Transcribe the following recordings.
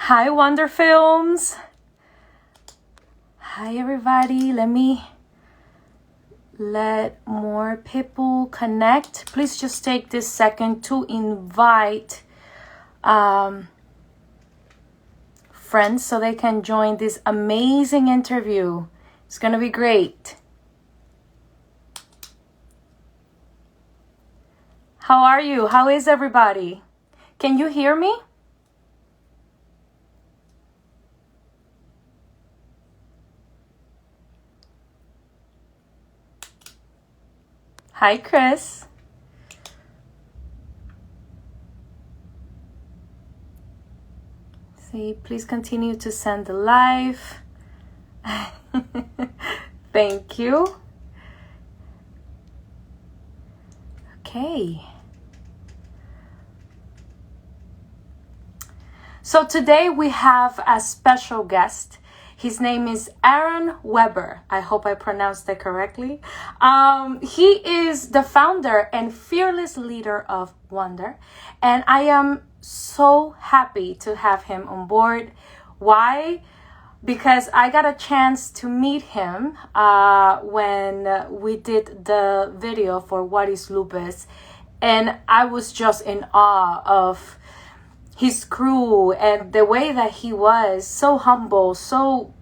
Hi, Wonder Films. Hi, everybody. Let more people connect. Please just take this second to invite friends so they can join this amazing interview. It's going to be great. How are you? How is everybody? Can you hear me? Hi, Chris. See, please continue to send the live. Thank you. Okay. So today we have a special guest. His name is Aaron Weber. I hope I pronounced that correctly. He is the founder and fearless leader of Wonder. And I am so happy to have him on board. Why? Because I got a chance to meet him when we did the video for What is Lupus. And I was just in awe of his crew and the way that he was so humble, so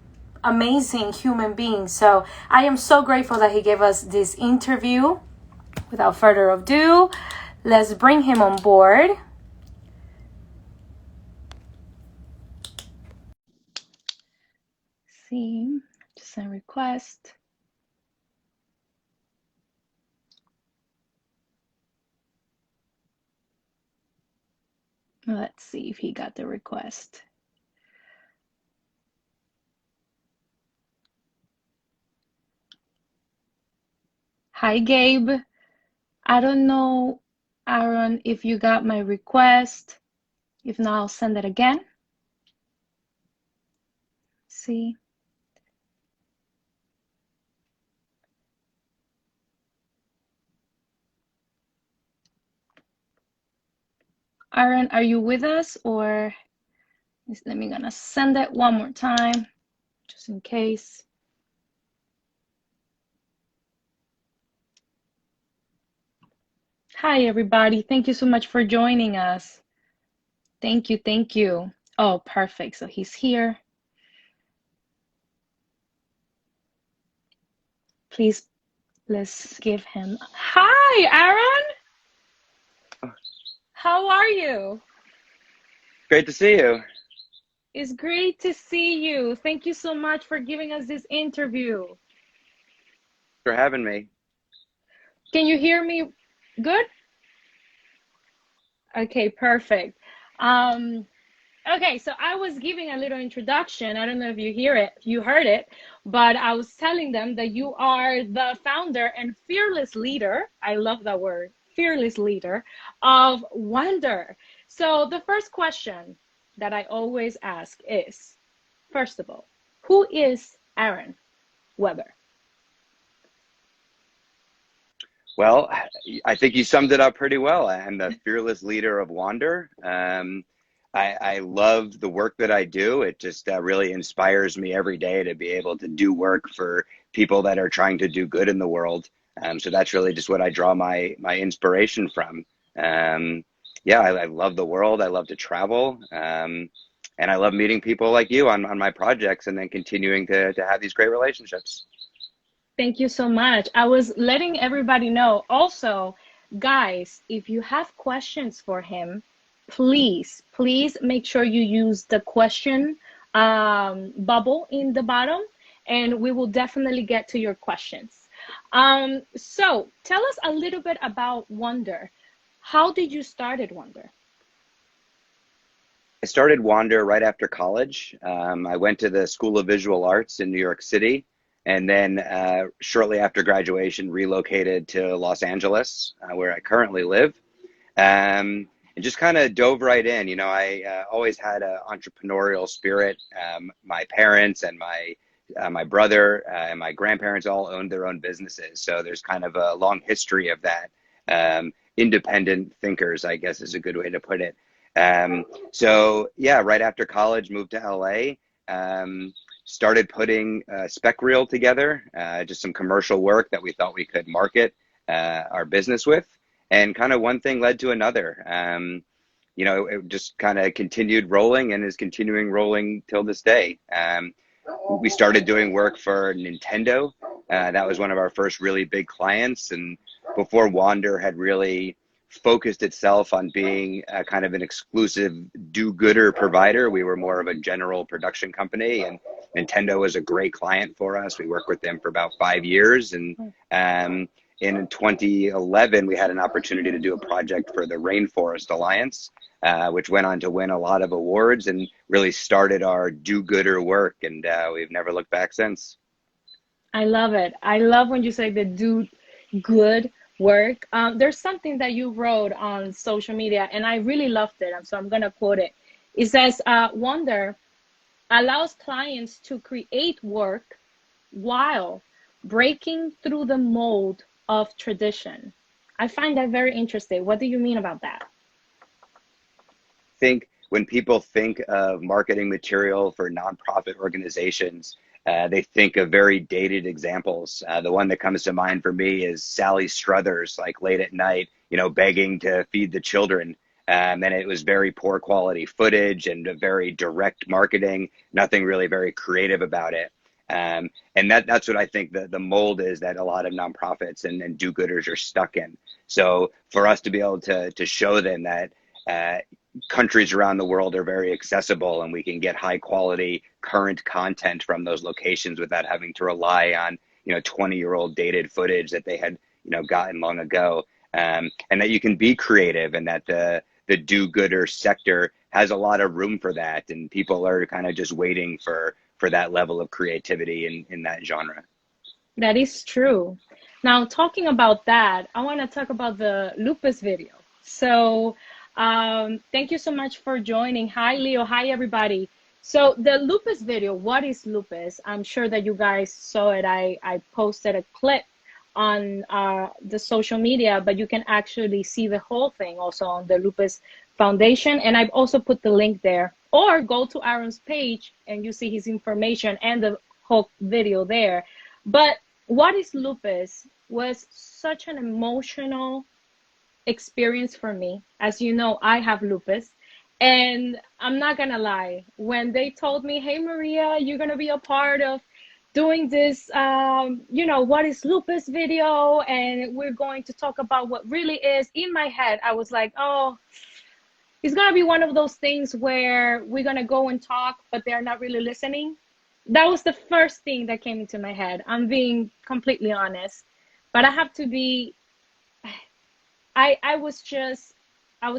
amazing human being. So I am so grateful that he gave us this interview. Without further ado, let's bring him on board. See, just a request. Let's see if he got the request. Hi, Gabe. I don't know, Aaron, if you got my request. If not, I'll send it again. See. Aaron, are you with us, or let me gonna send it one more time just in case. Hi, everybody. Thank you so much for joining us. Thank you. Thank you. Oh, perfect. So he's here. Please, let's give him. Hi, Aaron. How are you? Great to see you. It's great to see you. Thank you so much for giving us this interview. For having me. Can you hear me good? Okay, perfect. Okay, so I was giving a little introduction. I don't know if you heard it, but I was telling them that you are the founder and fearless leader. I love that word, fearless leader of Wonder. So the first question that I always ask is, first of all, who is Aaron Weber? Well, I think you summed it up pretty well. I'm the fearless leader of Wander. I love the work that I do. It just really inspires me every day to be able to do work for people that are trying to do good in the world. So that's really just what I draw my inspiration from. Yeah, I love the world. I love to travel. And I love meeting people like you on my projects and then continuing to have these great relationships. Thank you so much. I was letting everybody know also, guys, if you have questions for him, please make sure you use the question bubble in the bottom, and we will definitely get to your questions. So tell us a little bit about Wonder. How did you start at Wonder? I started Wander right after college. I went to the School of Visual Arts in New York City, and then shortly after graduation, relocated to Los Angeles, where I currently live, and just kind of dove right in. You know, I always had an entrepreneurial spirit. My parents and my brother and my grandparents all owned their own businesses, so there's kind of a long history of that. Independent thinkers, I guess, is a good way to put it. So yeah, right after college, moved to LA, started putting a spec reel together, just some commercial work that we thought we could market our business with. And kind of one thing led to another. You know, it just kind of continued rolling and is continuing rolling till this day. We started doing work for Nintendo. That was one of our first really big clients. And before Wander had really focused itself on being a kind of an exclusive do-gooder provider, we were more of a general production company. And Nintendo was a great client for us. We worked with them for about 5 years. And in 2011, we had an opportunity to do a project for the Rainforest Alliance, which went on to win a lot of awards and really started our do-gooder work. And we've never looked back since. I love it. I love when you say the do good work. There's something that you wrote on social media, and I really loved it. So I'm going to quote it. It says, Wonder allows clients to create work while breaking through the mold of tradition. I find that very interesting. What do you mean about that? I think when people think of marketing material for nonprofit organizations, they think of very dated examples. The one that comes to mind for me is Sally Struthers, like late at night, you know, begging to feed the children. And it was very poor quality footage and very direct marketing, nothing really very creative about it. And that's what I think the mold is that a lot of nonprofits and do-gooders are stuck in. So for us to be able to show them that countries around the world are very accessible and we can get high quality current content from those locations without having to rely on, you know, 20-year-old dated footage that they had, you know, gotten long ago. And that you can be creative, and that the do-gooder sector has a lot of room for that. And people are kind of just waiting for that level of creativity in that genre. That is true. Now, talking about that, I want to talk about the lupus video. So thank you so much for joining. Hi, Leo. Hi, everybody. So the lupus video, what is lupus? I'm sure that you guys saw it. I posted a clip on the social media, but you can actually see the whole thing also on the Lupus Foundation. And I've also put the link there. Or go to Aaron's page and you see his information and the whole video there. But what is lupus was such an emotional experience for me. As you know, I have lupus. And I'm not gonna lie, when they told me, hey, Maria, you're gonna be a part of doing this, you know, what is lupus video, and we're going to talk about what really is, in my head, I was like, oh, it's gonna be one of those things where we're gonna go and talk, but they're not really listening. That was the first thing that came into my head. I'm being completely honest, but I have to be, I was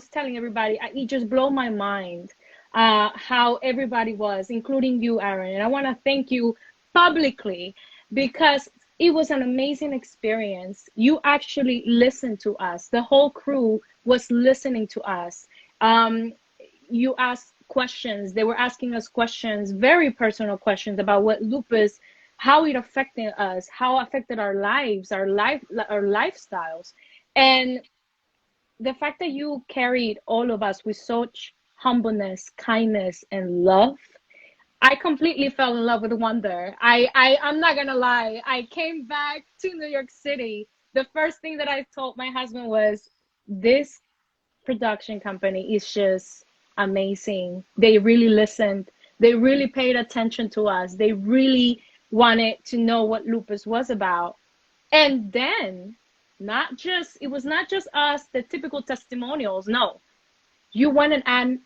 telling everybody, it just blew my mind how everybody was, including you, Aaron. And I want to thank you publicly because it was an amazing experience. You actually listened to us. The whole crew was listening to us. You asked questions. They were asking us questions, very personal questions about what lupus, how it affected us, how it affected our lives, our lifestyles. And the fact that you carried all of us with such humbleness, kindness, and love, I completely fell in love with Wonder. I'm not gonna lie. I came back to New York City. The first thing that I told my husband was, this production company is just amazing. They really listened. They really paid attention to us. They really wanted to know what lupus was about. And then it was not just us, the typical testimonials. No, you went and add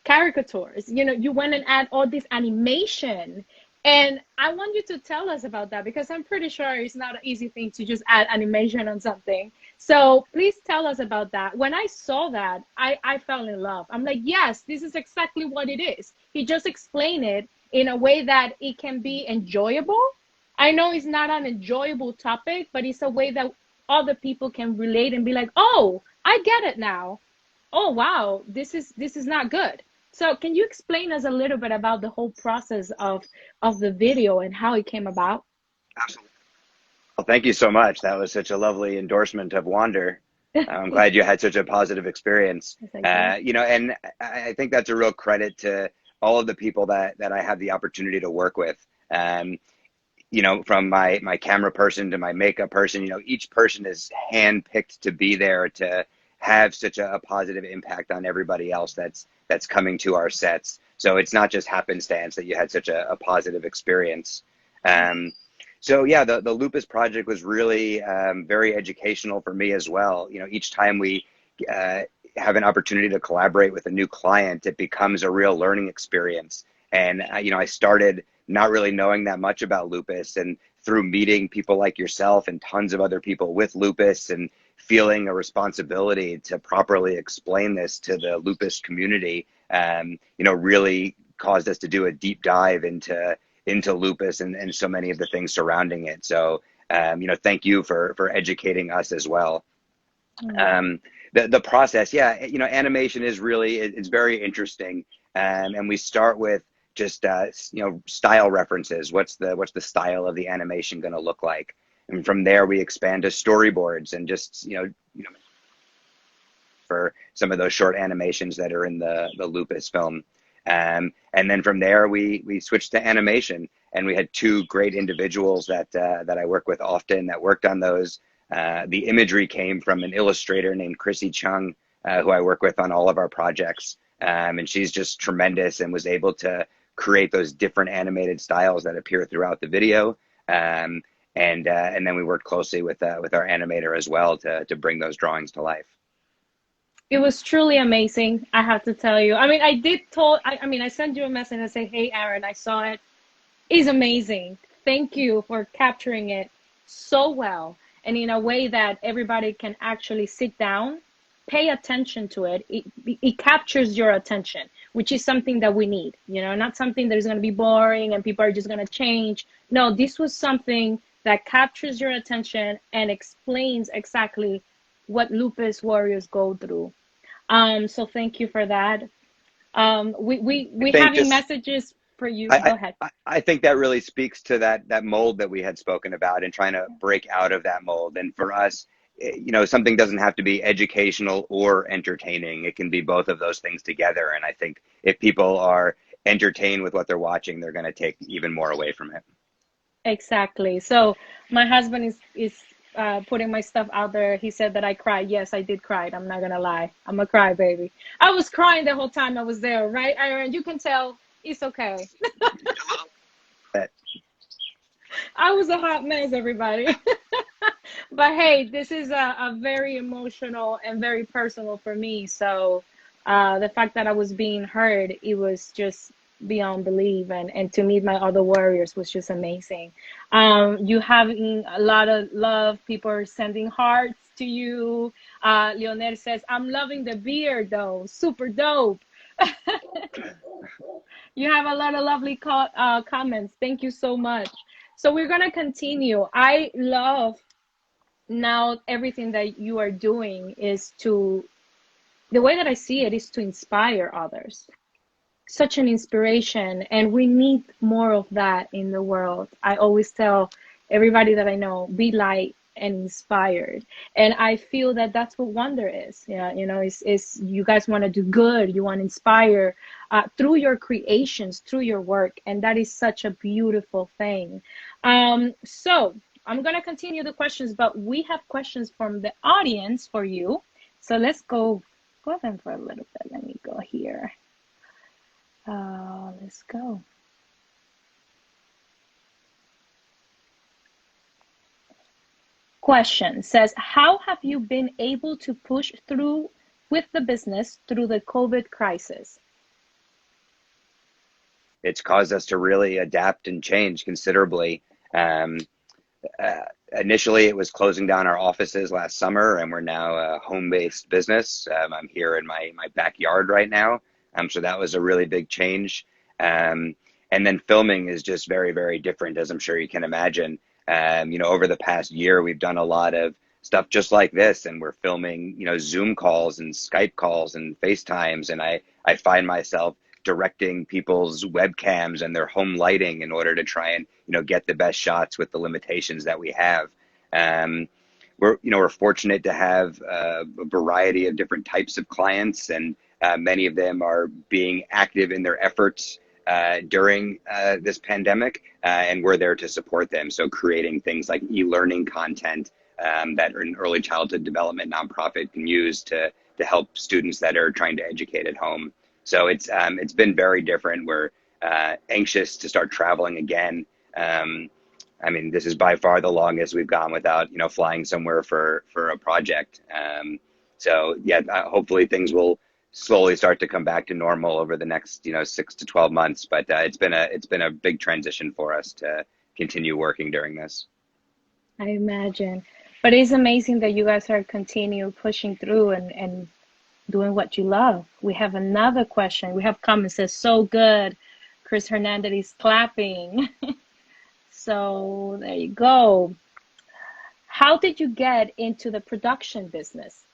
caricatures, you know, you went and add all this animation. And I want you to tell us about that, because I'm pretty sure it's not an easy thing to just add animation on something. So please tell us about that. When I saw that, I fell in love. I'm like, yes, this is exactly what it is. He just explained it in a way that it can be enjoyable. I know it's not an enjoyable topic, but it's a way that other people can relate and be like, oh, I get it now. Oh, wow, this is not good. So can you explain us a little bit about the whole process of the video and how it came about? Absolutely. Well, thank you so much. That was such a lovely endorsement of Wander. I'm glad you had such a positive experience. Yes, I did. And I think that's a real credit to all of the people that I have the opportunity to work with. Um, from my camera person to my makeup person, each person is handpicked to be there to have such a positive impact on everybody else that's coming to our sets. So it's not just happenstance that you had such a positive experience. Um, so yeah, the Lupus project was really very educational for me as well. Each time we uh, have an opportunity to collaborate with a new client, it becomes a real learning experience. And I started not really knowing that much about lupus, and through meeting people like yourself and tons of other people with lupus and feeling a responsibility to properly explain this to the lupus community, really caused us to do a deep dive into lupus and so many of the things surrounding it. So, thank you for educating us as well. Mm. Um, the process, yeah, animation is really, it's very interesting. And we start with just, style references. What's the style of the animation going to look like? And from there, we expand to storyboards and just, for some of those short animations that are in the Lupus film. And then from there, we switched to animation, and we had two great individuals that I work with often that worked on those. The imagery came from an illustrator named Chrissy Chung, who I work with on all of our projects. And she's just tremendous and was able to create those different animated styles that appear throughout the video. And then we worked closely with our animator as well to bring those drawings to life. It was truly amazing, I have to tell you. I mean, I sent you a message and I say, hey, Aaron, I saw it. It's amazing. Thank you for capturing it so well and in a way that everybody can actually sit down, pay attention to it. It captures your attention, which is something that we need, not something that is going to be boring and people are just going to change. No, this was something that captures your attention and explains exactly what lupus warriors go through. So thank you for that. I We think having just messages for you. Go I, ahead. I think that really speaks to that mold that we had spoken about and trying to break out of that mold. And for us, something doesn't have to be educational or entertaining. It can be both of those things together. And I think if people are entertained with what they're watching, they're going to take even more away from it. Exactly. So my husband is putting my stuff out there. He said that I cried. Yes, I did cry. I'm not gonna lie. I'm a cry baby. I was crying the whole time I was there, right, Aaron? You can tell. It's okay. But I was a hot mess, everybody. But hey, this is a very emotional and very personal for me. So the fact that I was being heard, it was just beyond belief. And to meet my other warriors was just amazing. You having a lot of love. People are sending hearts to you. Leonel says, I'm loving the beard though. Super dope. You have a lot of lovely comments. Thank you so much. So we're going to continue. I love now everything that you are doing is to, the way that I see it is to inspire others. Such an inspiration, and we need more of that in the world. I always tell everybody that I know, be light and inspired. And I feel that that's what wonder is. Yeah, is you guys want to do good, you want to inspire through your creations, through your work, and that is such a beautiful thing. So I'm gonna continue the questions, but we have questions from the audience for you. So let's go them for a little bit. Let me go here. Let's go. Question says, how have you been able to push through with the business through the COVID crisis? it's caused us to really adapt and change considerably. Um, Initially, it was closing down our offices last summer, and we're now a home-based business. I'm here in my backyard right now, so that was a really big change. Um, and then filming is just very, very different, as I'm sure you can imagine. Over the past year, we've done a lot of stuff just like this, and we're filming, Zoom calls and Skype calls and FaceTimes, and I find myself directing people's webcams and their home lighting in order to try and get the best shots with the limitations that we have. Um, we're fortunate to have a variety of different types of clients, and many of them are being active in their efforts during this pandemic, and we're there to support them. So creating things like e-learning content that an early childhood development nonprofit can use to help students that are trying to educate at home. So it's been very different. We're anxious to start traveling again. I mean, this is by far the longest we've gone without, flying somewhere for a project. So yeah, hopefully things will slowly start to come back to normal over the next, 6 to 12 months. But it's been a big transition for us to continue working during this. I imagine. But it's amazing that you guys are continue pushing through and doing what you love. We have another question. We have comments says so good. Chris Hernandez is clapping. So there you go. How did you get into the production business?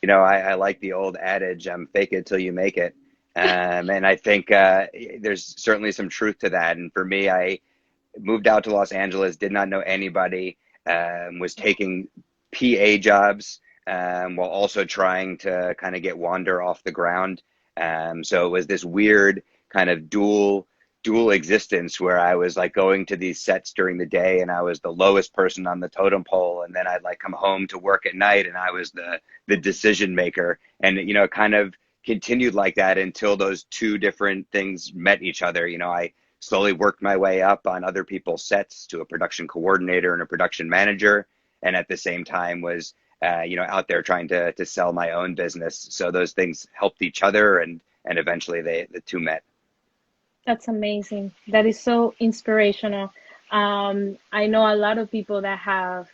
I like the old adage, fake it till you make it. And I think there's certainly some truth to that. And for me, I moved out to Los Angeles, did not know anybody, was taking PA jobs while also trying to kind of get Wander off the ground. So it was this weird kind of dual existence where I was like going to these sets during the day and I was the lowest person on the totem pole, and then I'd like come home to work at night and I was the decision maker, and it kind of continued like that until those two different things met each other. I slowly worked my way up on other people's sets to a production coordinator and a production manager, and at the same time was out there trying to sell my own business. So those things helped each other, and eventually the two met. That's amazing. That is so inspirational. I know a lot of people that have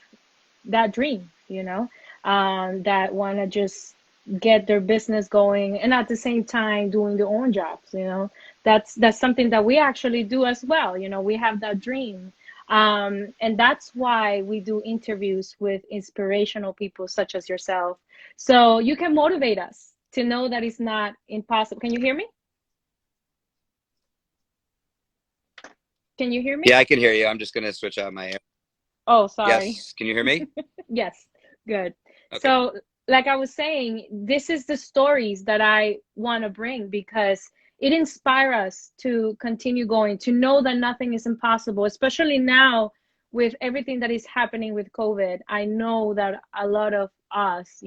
that dream, that want to just get their business going and at the same time doing their own jobs. That's something that we actually do as well. We have that dream. And that's why we do interviews with inspirational people such as yourself. So you can motivate us to know that it's not impossible. Can you hear me? Can you hear me? Yeah, I can hear you. I'm just going to switch out my. Oh, sorry. Yes. Can you hear me? Yes. Good. Okay. So, like I was saying, this is the stories that I want to bring because it inspires us to continue going, to know that nothing is impossible, especially now with everything that is happening with COVID. I know that a lot of us,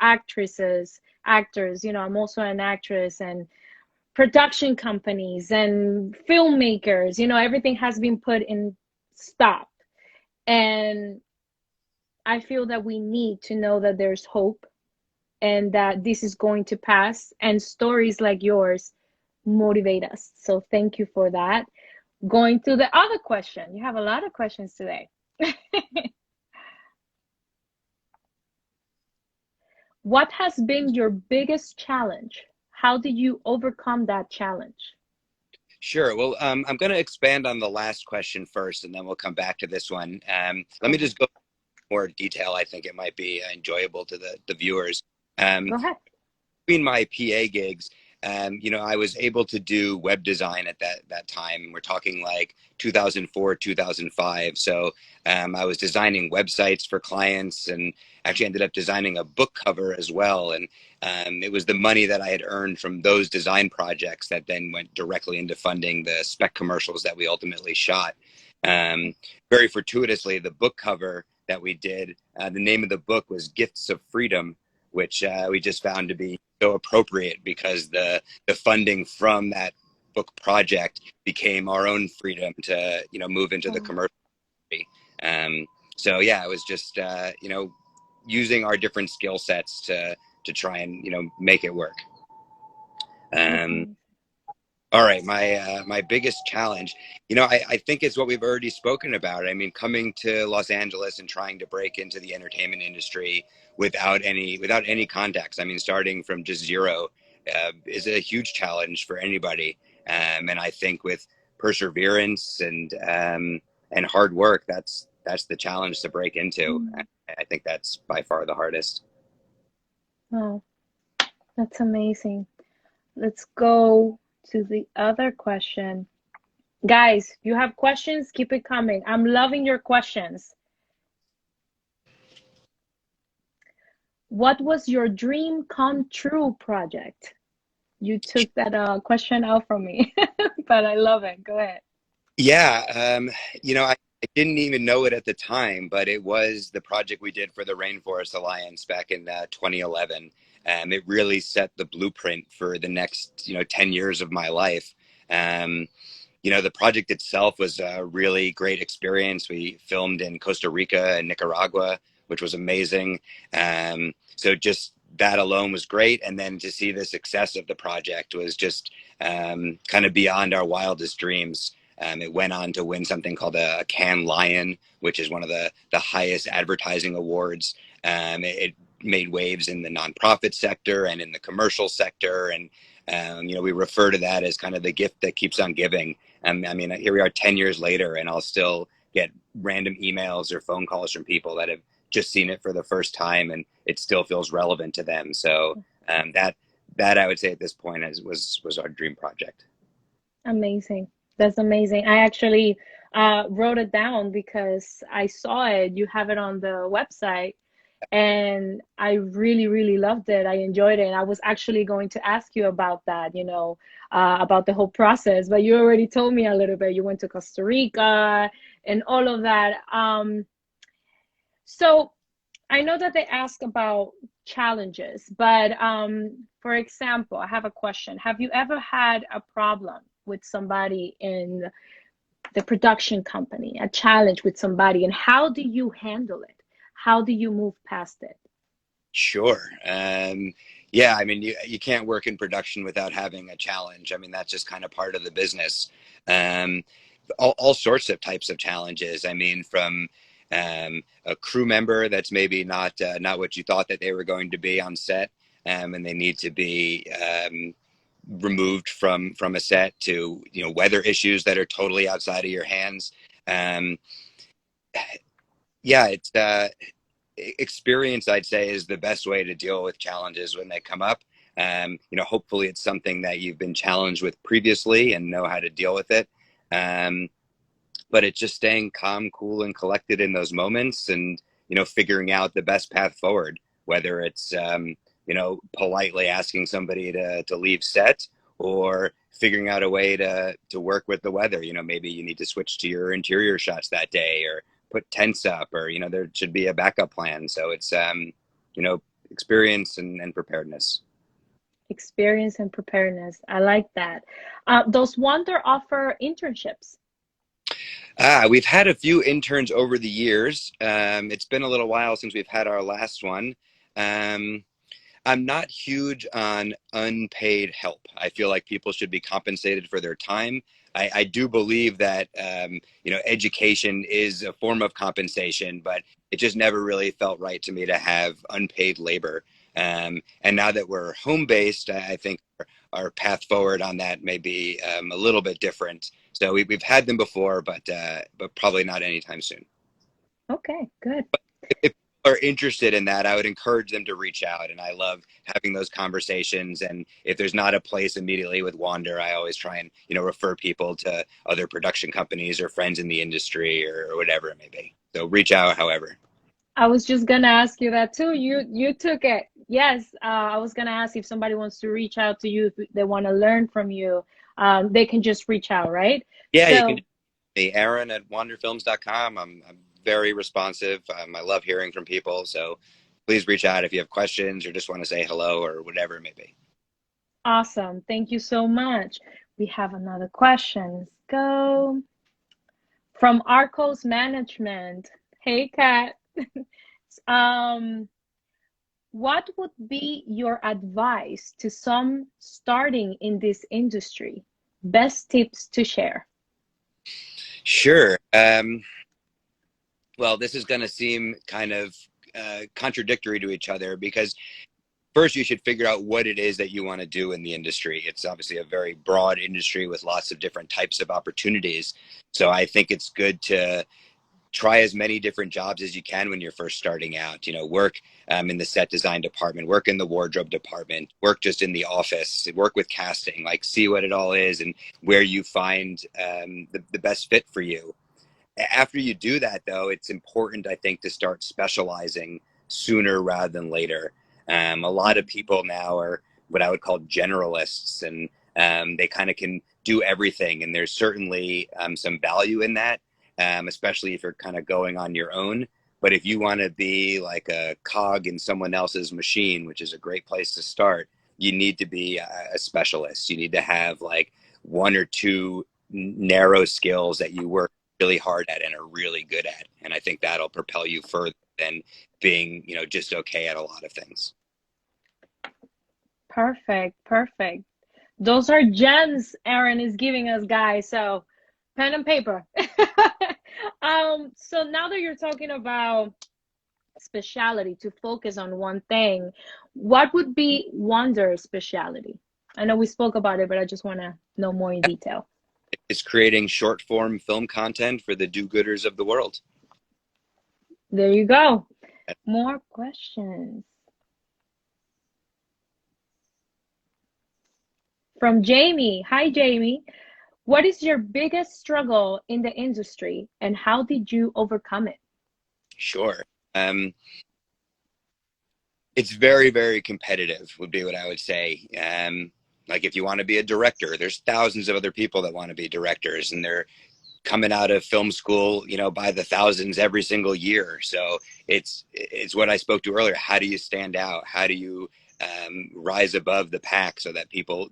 actresses, actors, I'm also an actress, and production companies and filmmakers, everything has been put in stop. And I feel that we need to know that there's hope and that this is going to pass. And stories like yours motivate us. So thank you for that. Going to the other question. You have a lot of questions today. What has been your biggest challenge? How did you overcome that challenge? Sure. Well, I'm going to expand on the last question first, and then we'll come back to this one. Let me just go more detail. I think it might be enjoyable to the viewers. Go ahead. Between my PA gigs, I was able to do web design at that time. We're talking like 2004, 2005. So I was designing websites for clients, and actually ended up designing a book cover as well. And it was the money that I had earned from those design projects that then went directly into funding the spec commercials that we ultimately shot. Very fortuitously, the book cover that we did, the name of the book was Gifts of Freedom, which we just found to be so appropriate because the funding from that book project became our own freedom to move into the commercial industry. So yeah, it was just using our different skill sets to try and make it work. All right, my biggest challenge, I think it's what we've already spoken about. I mean, coming to Los Angeles and trying to break into the entertainment industry without any contacts. I mean, starting from just zero is a huge challenge for anybody. And I think with perseverance and hard work, that's the challenge to break into. I think that's by far the hardest. Oh, that's amazing. Let's go to the other question. Guys, you have questions? Keep it coming. I'm loving your questions. What was your dream come true project? You took that question out from me, but I love it. Go ahead. Yeah, I didn't even know it at the time, but it was the project we did for the Rainforest Alliance back in 2011. It really set the blueprint for the next, 10 years of my life. Um, the project itself was a really great experience. We filmed in Costa Rica and Nicaragua, which was amazing. So just that alone was great. And then to see the success of the project was just kind of beyond our wildest dreams. It went on to win something called a Cannes Lion, which is one of the highest advertising awards. It made waves in the nonprofit sector and in the commercial sector. And, we refer to that as kind of the gift that keeps on giving. I mean, here we are 10 years later, and I'll still get random emails or phone calls from people that have just seen it for the first time, and it still feels relevant to them. So that I would say at this point was our dream project. Amazing. That's amazing. I actually wrote it down because I saw it. You have it on the website, and I really, really loved it. I enjoyed it. And I was actually going to ask you about that, about the whole process, but you already told me a little bit. You went to Costa Rica and all of that. So I know that they ask about challenges, but for example, I have a question. Have you ever had a problem with somebody in the production company, a challenge with somebody, and how do you handle it? How do you move past it? Sure. Yeah, I mean, you can't work in production without having a challenge. I mean, that's just kind of part of the business. Um, all sorts of types of challenges. I mean, from a crew member that's maybe not what you thought that they were going to be on set, and they need to be removed from a set, to weather issues that are totally outside of your hands. Um, yeah, it's experience, I'd say, is the best way to deal with challenges when they come up. Hopefully it's something that you've been challenged with previously and know how to deal with it. Um, but it's just staying calm, cool, and collected in those moments, and figuring out the best path forward, whether it's politely asking somebody to leave set, or figuring out a way to work with the weather. Maybe you need to switch to your interior shots that day, or put tents up, or there should be a backup plan. So it's experience and preparedness. Experience and preparedness. I like that. Does Wonder offer internships? We've had a few interns over the years. It's been a little while since we've had our last one. Um, I'm not huge on unpaid help. I feel like people should be compensated for their time. I do believe that education is a form of compensation, but it just never really felt right to me to have unpaid labor. And now that we're home based, I think our path forward on that may be a little bit different. So we've had them before, but probably not anytime soon. Okay, good. If people are interested in that, I would encourage them to reach out. And I love having those conversations. And if there's not a place immediately with Wander, I always try and refer people to other production companies or friends in the industry, or whatever it may be. So reach out, however. I was just gonna ask you that too. You took it. Yes, I was gonna ask if somebody wants to reach out to you, if they want to learn from you, they can just reach out, right? Yeah, you can. So Aaron at wanderfilms.com. I'm very responsive. I love hearing from people. So please reach out if you have questions or just want to say hello or whatever it may be. awesome. Thank you so much. We have another question. Let's go from Arcos Management. Hey, Kat. Um, what would be your advice to some starting in this industry? Best tips to share. Sure. Well, this is going to seem kind of contradictory to each other, because first you should figure out what it is that you want to do in the industry. It's obviously a very broad industry with lots of different types of opportunities. So I think it's good to try as many different jobs as you can when you're first starting out. Work in the set design department, work in the wardrobe department, work just in the office, work with casting, like see what it all is and where you find the best fit for you. After you do that, though, it's important, I think, to start specializing sooner rather than later. A lot of people now are what I would call generalists, and they kind of can do everything. And there's certainly some value in that, especially if you're kind of going on your own. But if you want to be like a cog in someone else's machine, which is a great place to start, you need to be a specialist. You need to have like one or two narrow skills that you work really hard at and are really good at. And I think that'll propel you further than being, just okay at a lot of things. Perfect, perfect. Those are gems Aaron is giving us, guys. So pen and paper. So now that you're talking about speciality, to focus on one thing, what would be Wonder's speciality? I know we spoke about it, but I just want to know more in detail. It's creating short form film content for the do-gooders of the world. There you go. More questions. From Jamie. Hi, Jamie. What is your biggest struggle in the industry and how did you overcome it? Sure. It's very, very competitive would be what I would say. Like if you want to be a director, there's thousands of other people that want to be directors, and they're coming out of film school, by the thousands every single year. So it's what I spoke to earlier. How do you stand out? How do you rise above the pack so that people,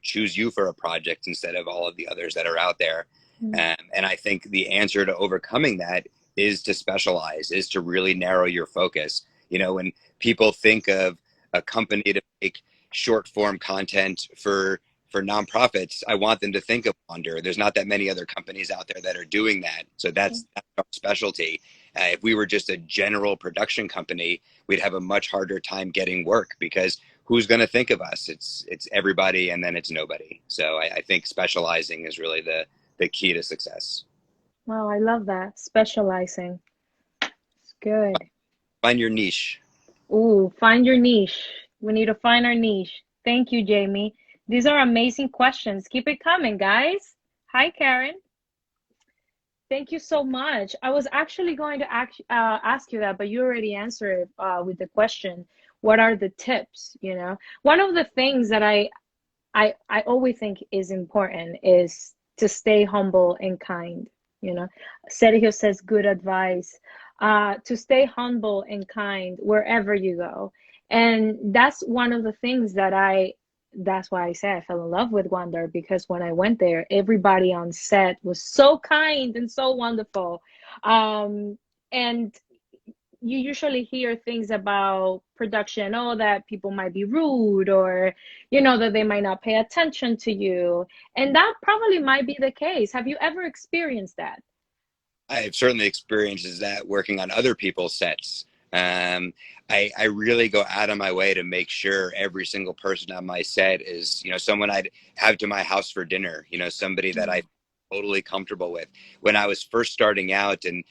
choose you for a project instead of all of the others that are out there? And I think the answer to overcoming that is to specialize, is to really narrow your focus. When people think of a company to make short form content for nonprofits, I want them to think of Wonder. There's not that many other companies out there that are doing that. So that's our specialty. If we were just a general production company, we'd have a much harder time getting work, because who's going to think of us? It's everybody, and then it's nobody. So I think specializing is really the key to success. Wow, I love that. Specializing. It's good. Find your niche. Ooh, find your niche. We need to find our niche. Thank you, Jamie. These are amazing questions. Keep it coming, guys. Hi, Karen. Thank you so much. I was actually going to ask you that, but you already answered with the question, what are the tips? One of the things that I always think is important is to stay humble and kind. Sergio says good advice. To stay humble and kind wherever you go. And that's one of the things that's why I say I fell in love with Wonder, because when I went there, everybody on set was so kind and so wonderful. And you usually hear things about production, that people might be rude, or, that they might not pay attention to you. And that probably might be the case. Have you ever experienced that? I've certainly experienced that working on other people's sets. I really go out of my way to make sure every single person on my set is, someone I'd have to my house for dinner, somebody that I'm totally comfortable with. When I was first starting out and,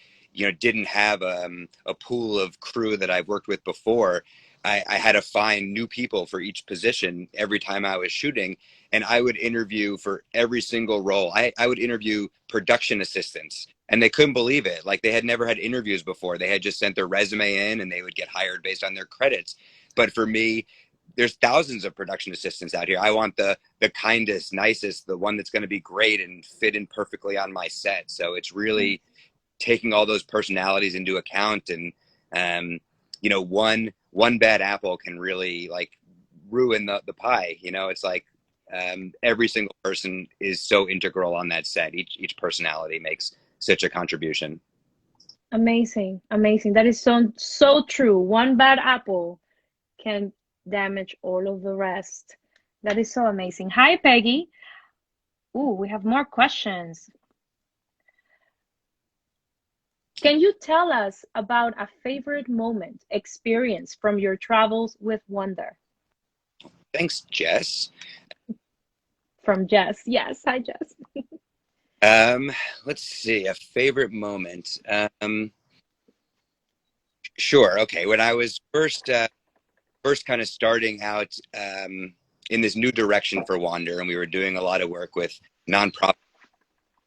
didn't have a pool of crew that I've worked with before, I had to find new people for each position every time I was shooting. And I would interview for every single role. I would interview production assistants, and they couldn't believe it. Like, they had never had interviews before. They had just sent their resume in and they would get hired based on their credits. But for me, there's thousands of production assistants out here. I want the kindest, nicest, the one that's going to be great and fit in perfectly on my set. So it's really taking all those personalities into account. And, one bad apple can really like ruin the pie. It's like, every single person is so integral on that set. Each personality makes such a contribution. Amazing. That is so true. One bad apple can damage all of the rest. That is so amazing. Hi, Peggy. Ooh, we have more questions. Can you tell us about a favorite moment, experience from your travels with Wonder? Thanks, Jess. From Jess. Yes. Hi, Jess. Let's see, a favorite moment. Sure. Okay. When I was first kind of starting out in this new direction for Wander, and we were doing a lot of work with nonprofit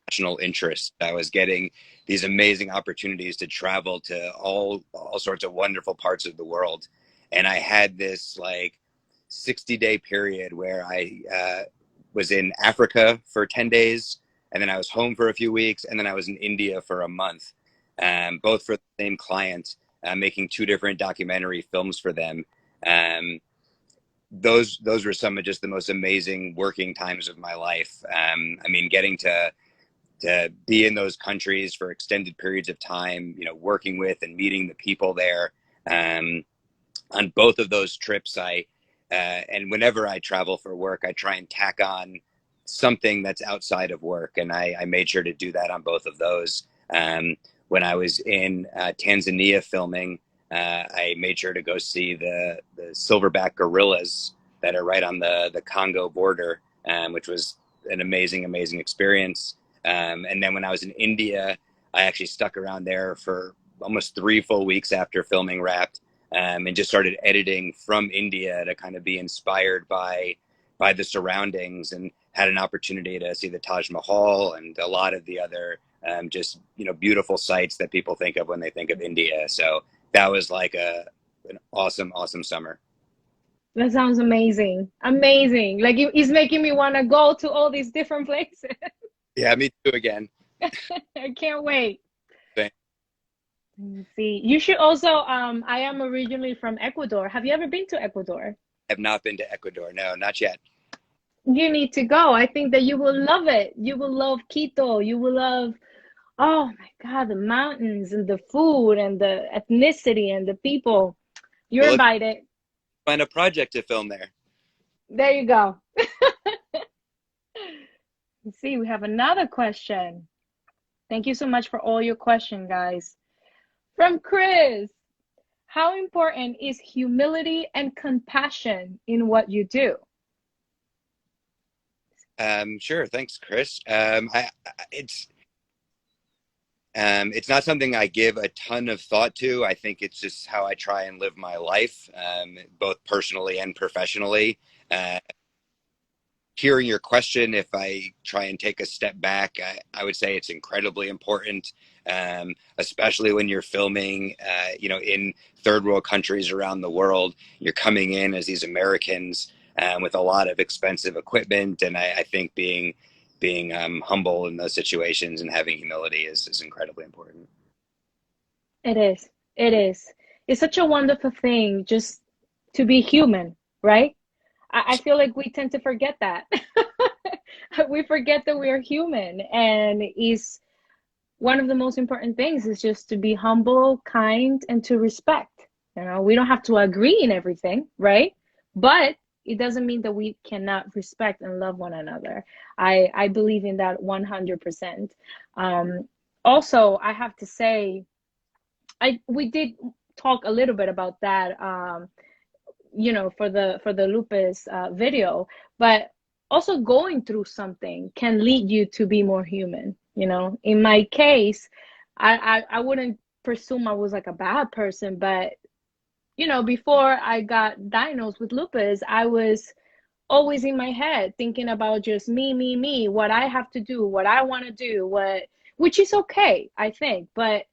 national interest. I was getting these amazing opportunities to travel to all sorts of wonderful parts of the world, and I had this like 60-day period where I was in Africa for 10 days, and then I was home for a few weeks, and then I was in India for a month, both for the same client, making two different documentary films for them. Um, those were some of just the most amazing working times of my life. I mean, getting to be in those countries for extended periods of time, you know, working with and meeting the people there. Um, on both of those trips, and whenever I travel for work, I try and tack on something that's outside of work, and I made sure to do that on both of those. Um, when I was in Tanzania filming, I made sure to go see the silverback gorillas that are right on the Congo border, which was an amazing experience. And then when I was in India, I actually stuck around there for almost 3 full weeks after filming wrapped, and just started editing from India to kind of be inspired by the surroundings, and had an opportunity to see the Taj Mahal and a lot of the other just beautiful sights that people think of when they think of India. So that was like an awesome summer. That sounds amazing. Amazing. Like it's making me want to go to all these different places. Yeah, me too again. I can't wait. Thank- Let me see. You should also, I am originally from Ecuador. Have you ever been to Ecuador? have not been to Ecuador. No, not yet. You need to go. I think that you will love it. You will love Quito. You will love, oh my God, the mountains and the food and the ethnicity and the people. You're Well, let's invited. find a project to film there. There you go. Let's see, we have another question. Thank you so much for all your questions, guys. From Chris, how important is humility and compassion in what you do? Sure. Thanks, Chris. It's not something I give a ton of thought to. I think it's just how I try and live my life, both personally and professionally. Uh, Hearing your question, if I try and take a step back, I would say it's incredibly important, especially when you're filming, in third world countries around the world. You're coming in as these Americans with a lot of expensive equipment, and I think being humble in those situations and having humility is incredibly important. It is. It is. It's such a wonderful thing just to be human, right? I feel like we tend to forget that. We forget that we are human, and is one of the most important things is just to be humble, kind, and to respect. We don't have to agree in everything, right? But it doesn't mean that we cannot respect and love one another. I believe in that 100%. Also, I have to say, I we did talk a little bit about that, for the lupus video, but also going through something can lead you to be more human. In my case, I wouldn't presume I was like a bad person, but before I got diagnosed with lupus, I was always in my head thinking about just me, what I have to do, what I want to do, which is okay, I think. But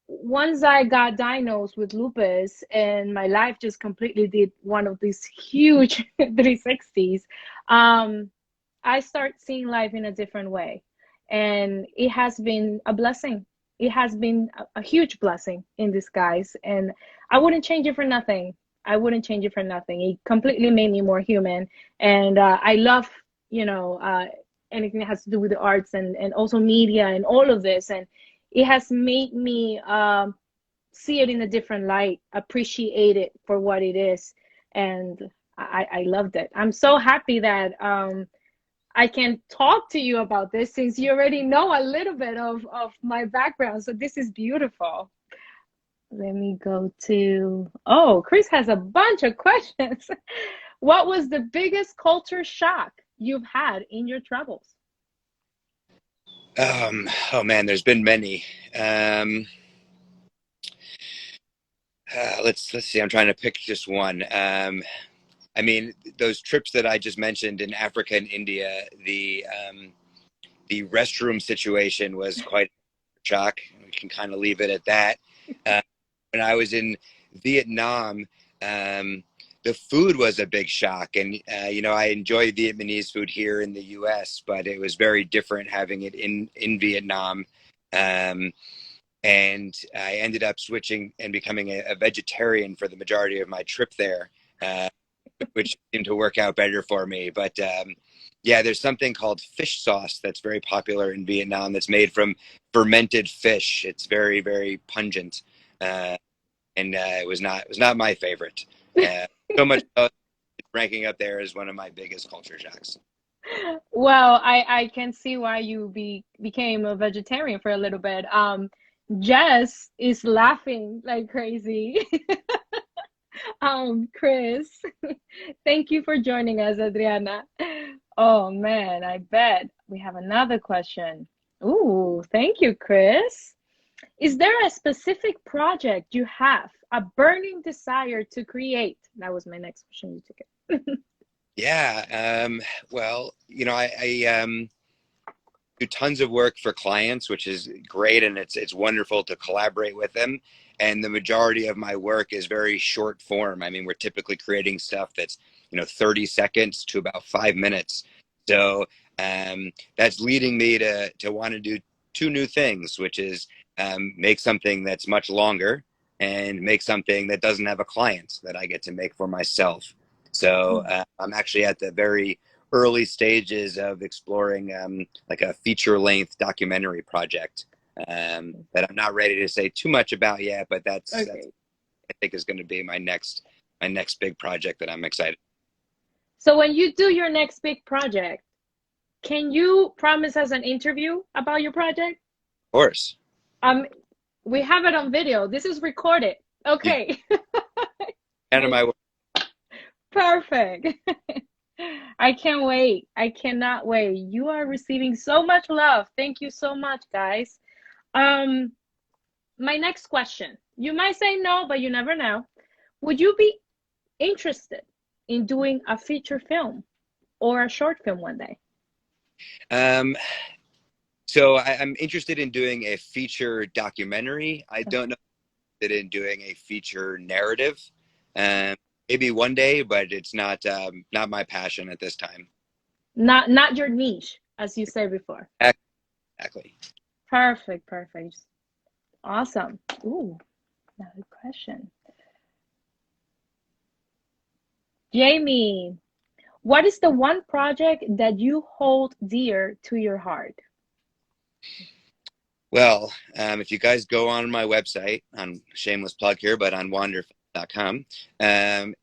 once I got diagnosed with lupus and my life just completely did one of these huge 360s, I start seeing life in a different way. And it has been a blessing. It has been a huge blessing in disguise. And I wouldn't change it for nothing. I wouldn't change it for nothing. It completely made me more human. And I love, you know, uh, anything that has to do with the arts and also media and all of this. And it has made me see it in a different light, appreciate it for what it is. And I loved it. I'm so happy that I can talk to you about this since you already know a little bit of my background. So this is beautiful. Let me go to, oh, Chris has a bunch of questions. What was the biggest culture shock you've had in your travels? Oh man, there's been many. Let's see. I'm trying to pick just one. I mean, those trips that I just mentioned in Africa and India, the restroom situation was quite a shock. We can kind of leave it at that. Uh, when I was in Vietnam, the food was a big shock. And, I enjoy Vietnamese food here in the US, but it was very different having it in Vietnam. Um, and I ended up switching and becoming a vegetarian for the majority of my trip there, uh, which seemed to work out better for me. But yeah, there's something called fish sauce that's very popular in Vietnam that's made from fermented fish. It's very, very pungent, and it was not my favorite. So much so, it's ranking up there as one of my biggest culture shocks. Well, I can see why you became a vegetarian for a little bit. Jess is laughing like crazy. Chris, thank you for joining us, Adriana. Oh man, I bet we have another question. Ooh, thank you, Chris. Is there a specific project you have, a burning desire to create? That was my next question. You took it. Yeah. Well, I do tons of work for clients, which is great, and it's wonderful to collaborate with them. And the majority of my work is very short form. I mean, we're typically creating stuff that's 30 seconds to about 5 minutes. So that's leading me to want to do two new things, which is make something that's much longer and make something that doesn't have a client that I get to make for myself. So I'm actually at the very early stages of exploring like a feature length documentary project that I'm not ready to say too much about yet, but that's Okay. I think is going to be my next big project that I'm excited. So when you do your next big project, can you promise us an interview about your project? Of course, Um, we have it on video. This is recorded. you Okay. kind of my Perfect. I can't wait. I cannot wait. You are receiving so much love. Thank you so much, guys. Um, my next question. You might say no, but you never know. Would you be interested in doing a feature film or a short film one day? um, so I'm interested in doing a feature documentary. I don't know if I'm interested in doing a feature narrative. Um, Maybe one day, but it's not my passion at this time. Not your niche, as you said before. Exactly. Perfect, perfect. Awesome. Ooh, another question. Jamie, what is the one project that you hold dear to your heart? Well, if you guys go on my website, on shameless plug here, but on wander.com,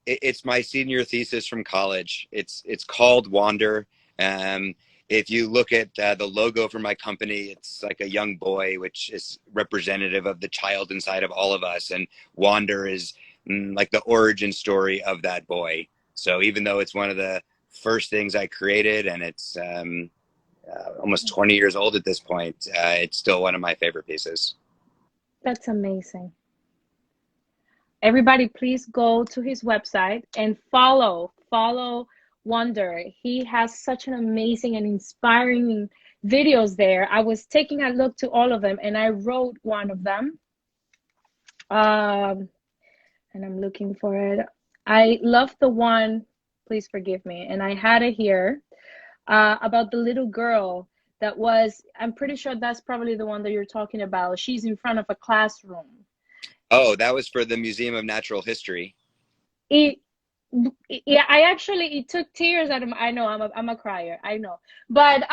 it's my senior thesis from college. It's called Wander. Um, if you look at the logo for my company, it's like a young boy, which is representative of the child inside of all of us. And Wander is like the origin story of that boy. So even though it's one of the first things I created, and it's almost 20 years old at this point, it's still one of my favorite pieces. That's amazing. Everybody, please go to his website and follow Wonder. He has such an amazing and inspiring videos there. I was taking a look to all of them and I wrote one of them. And I'm looking for it. I love the one, please forgive me, and I had it here, about the little girl that was, I'm pretty sure that's probably the one that you're talking about. She's in front of a classroom. Oh, that was for the Museum of Natural History. It, yeah, I actually, it took tears out of my, I know I'm a crier, I know. But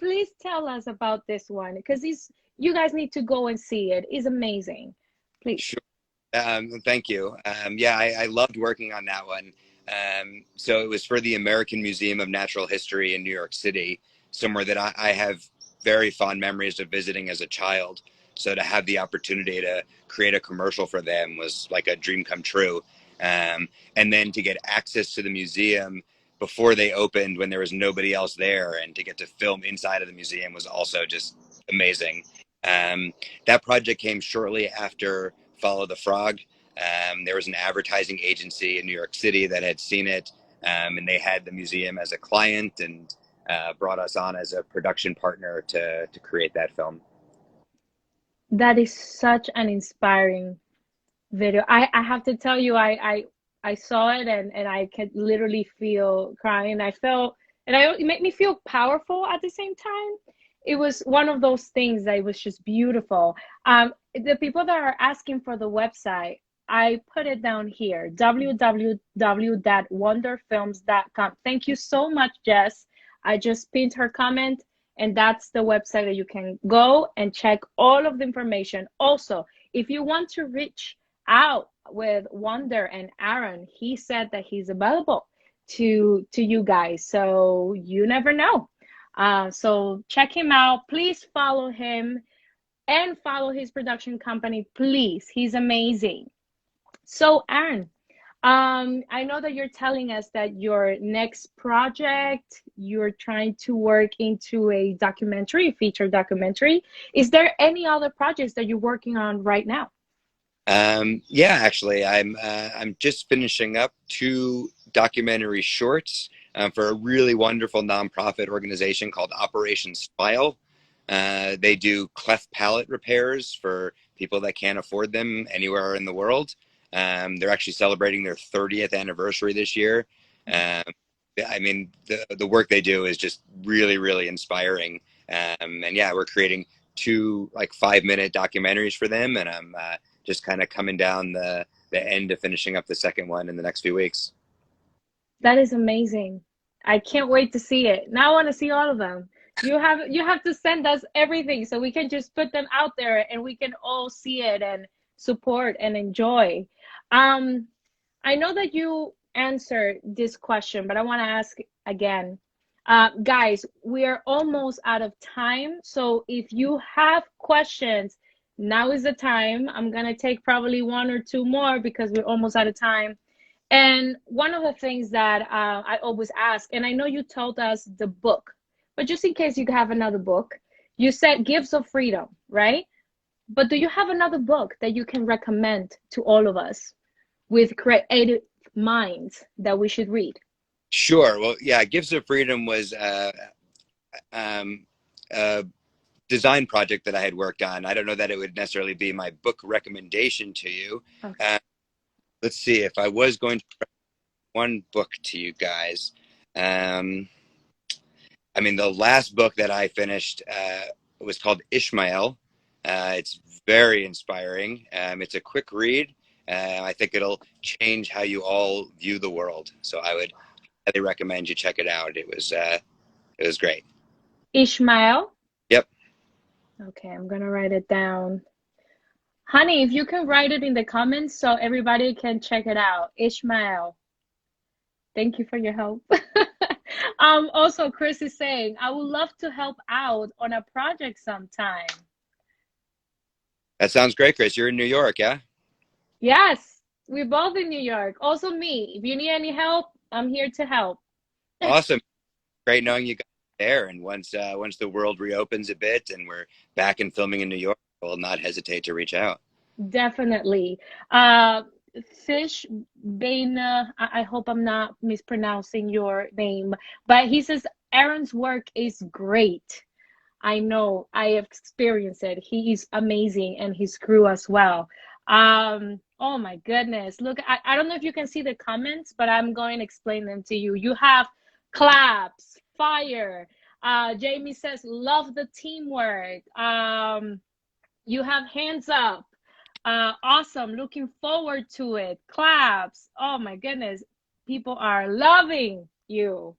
please tell us about this one because you guys need to go and see it. It's amazing. Please. Sure. Thank you. Yeah, I loved working on that one. So it was for the American Museum of Natural History in New York City, somewhere that I have very fond memories of visiting as a child. So to have the opportunity to create a commercial for them was like a dream come true. And then to get access to the museum before they opened when there was nobody else there and to get to film inside of the museum was also just amazing. Um, that project came shortly after Follow the Frog. There was an advertising agency in New York City that had seen it, and they had the museum as a client. And brought us on as a production partner to create that film. That is such an inspiring video. I have to tell you, I saw it and I could literally feel crying. I felt, it made me feel powerful at the same time. It was one of those things that was just beautiful. The people that are asking for the website, I put it down here, www.wonderfilms.com. Thank you so much, Jess. I just pinned her comment, and that's the website that you can go and check all of the information. Also, if you want to reach out with Wonder and Aaron, he said that he's available to you guys. So you never know. So check him out. Please follow him and follow his production company, please. He's amazing. So Aaron, I know that you're telling us that your next project, you're trying to work into a documentary, feature documentary. Is there any other projects that you're working on right now? Yeah, actually, I'm just finishing up 2 documentary shorts for a really wonderful nonprofit organization called Operation Smile. They do cleft palate repairs for people that can't afford them anywhere in the world. They're actually celebrating their 30th anniversary this year. I mean, the work they do is just really, really inspiring. And yeah, we're creating 2 like 5-minute documentaries for them, and I'm just kind of coming down the end of finishing up the second one in the next few weeks. That is amazing. I can't wait to see it. Now I want to see all of them. You have to send us everything so we can just put them out there and we can all see it and support and enjoy. Um, I know that you answered this question, but I want to ask again. Guys, we are almost out of time. So if you have questions, now is the time. I'm going to take probably 1 or 2 more because we're almost out of time. And one of the things that I always ask, and I know you told us the book, but just in case you have another book, you said Gifts of Freedom, right? But do you have another book that you can recommend to all of us with creative minds that we should read? Sure. Well, yeah, Gifts of Freedom was a design project that I had worked on. I don't know that it would necessarily be my book recommendation to you. Okay. Let's see, if I was going to recommend one book to you guys. I mean, the last book that I finished was called Ishmael. It's very inspiring. It's a quick read. I think it'll change how you all view the world. So I would highly recommend you check it out. It was great. Ishmael. Yep. Okay, I'm gonna write it down. Honey, if you can write it in the comments so everybody can check it out. Ishmael. Thank you for your help. Also, Chris is saying, I would love to help out on a project sometime. That sounds great, Chris. You're in New York, yeah? Yes, we're both in New York. Also me. If you need any help, I'm here to help. Awesome. Great knowing you guys there. And once the world reopens a bit and we're back and filming in New York, we'll not hesitate to reach out. Definitely. Fish Baina, I hope I'm not mispronouncing your name, but he says Aaron's work is great. I know, I have experienced it. He is amazing and his crew as well. Oh my goodness. Look, I don't know if you can see the comments, but I'm going to explain them to you. You have claps, fire. Jamie says, love the teamwork. You have hands up. Awesome. Looking forward to it. Claps. Oh my goodness. People are loving you.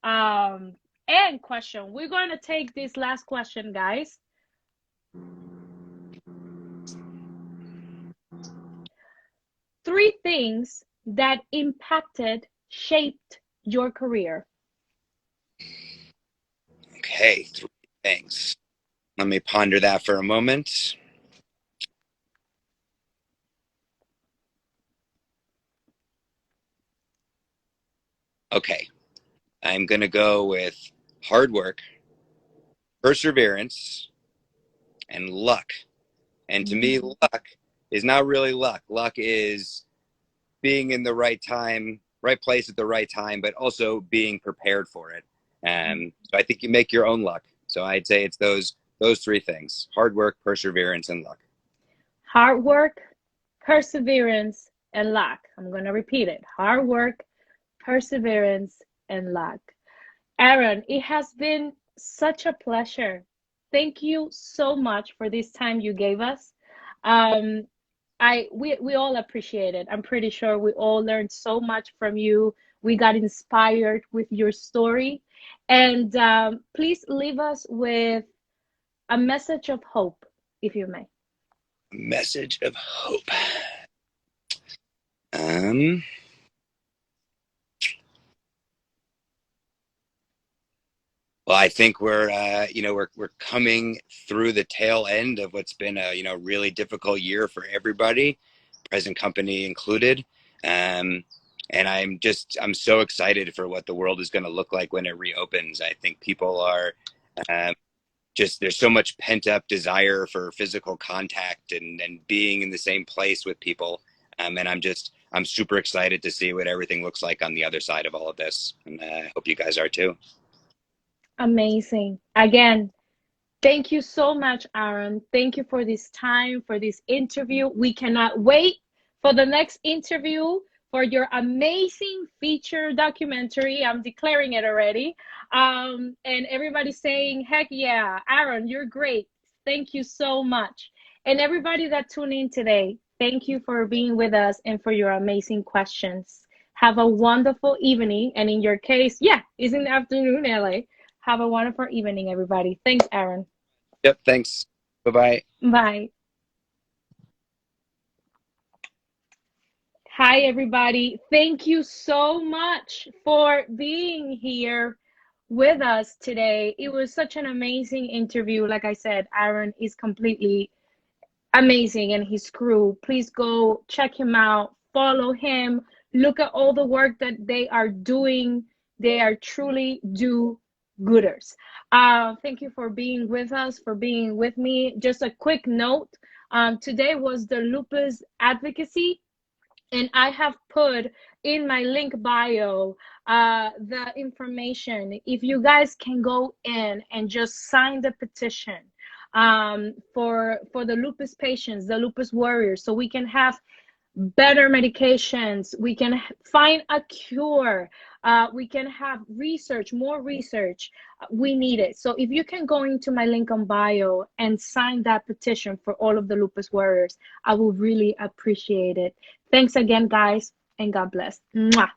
And question. We're going to take this last question, guys. 3 things that impacted, shaped your career. Okay, 3 things. Let me ponder that for a moment. Okay, I'm going to go with hard work, perseverance, and luck. And to me, luck is not really luck. Luck is being in the right time, right place at the right time, but also being prepared for it. So I think you make your own luck. So I'd say it's those three things: hard work, perseverance, and luck. Hard work, perseverance, and luck. I'm going to repeat it. Hard work, perseverance, and luck. Aaron, it has been such a pleasure. Thank you so much for this time you gave us. Um, we all appreciate it. I'm pretty sure we all learned so much from you. We got inspired with your story. And please leave us with a message of hope, if you may. Message of hope. Um, well, I think we're coming through the tail end of what's been a really difficult year for everybody, present company included. Um, and I'm so excited for what the world is going to look like when it reopens. I think people are um, just there's so much pent up desire for physical contact and being in the same place with people. And I'm super excited to see what everything looks like on the other side of all of this. And I hope you guys are too. Amazing. Again, thank you so much, Aaron. Thank you for this time, for this interview. We cannot wait for the next interview, for your amazing feature documentary. I'm declaring it already. And everybody's saying, heck yeah, Aaron, you're great. Thank you so much. And everybody that tuned in today, thank you for being with us and for your amazing questions. Have a wonderful evening. And in your case, yeah, it's in the afternoon, LA. Have a wonderful evening, everybody. Thanks, Aaron. Yep. Thanks. Bye-bye. Bye. Hi, everybody. Thank you so much for being here with us today. It was such an amazing interview. Like I said, Aaron is completely amazing and his crew. Please go check him out, follow him, look at all the work that they are doing. They are truly do-gooders. Thank you for being with us, for being with me. Just a quick note. Today was the lupus advocacy, and I have put in my link bio the information. If you guys can go in and just sign the petition for the lupus patients, the lupus warriors, so we can have better medications, we can find a cure, we can have research, more research. We need it. So if you can go into my link on bio and sign that petition for all of the lupus warriors, I will really appreciate it. Thanks again, guys, and God bless. Mwah.